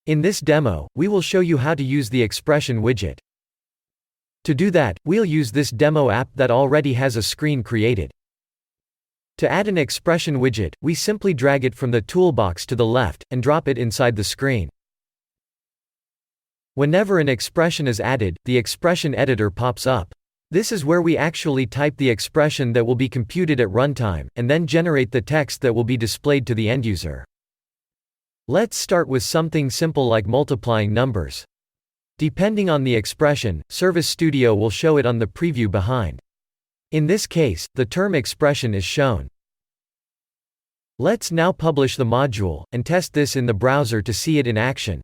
In this demo, we will show you how to use the expression widget. To do that, we'll use this demo app that already has a screen created. To add an expression widget, we simply drag it from the toolbox to the left, and drop it inside the screen. Whenever an expression is added, the expression editor pops up. This is where we actually type the expression that will be computed at runtime, and then generate the text that will be displayed to the end user. Let's start with something simple like multiplying numbers. Depending on the expression, Service Studio will show it on the preview behind. In this case, the term expression is shown. Let's now publish the module, and test this in the browser to see it in action.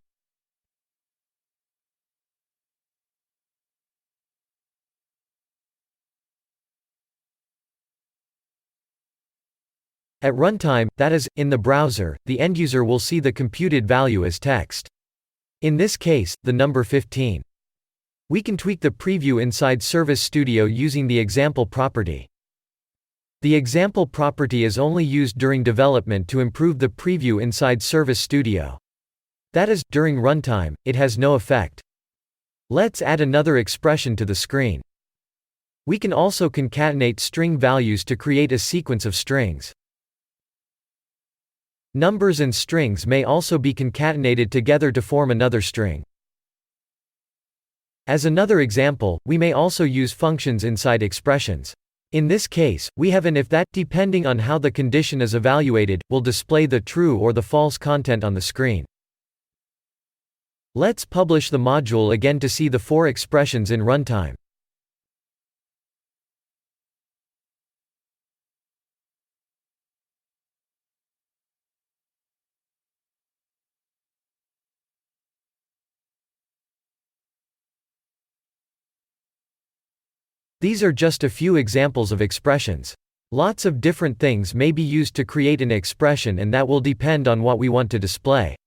At runtime, that is, in the browser, the end user will see the computed value as text. In this case, the number 15. We can tweak the preview inside Service Studio using the example property. The example property is only used during development to improve the preview inside Service Studio. That is, during runtime, it has no effect. Let's add another expression to the screen. We can also concatenate string values to create a sequence of strings. Numbers and strings may also be concatenated together to form another string. As another example, we may also use functions inside expressions. In this case, we have an if that, depending on how the condition is evaluated, will display the true or the false content on the screen. Let's publish the module again to see the 4 expressions in runtime. These are just a few examples of expressions. Lots of different things may be used to create an expression, and that will depend on what we want to display.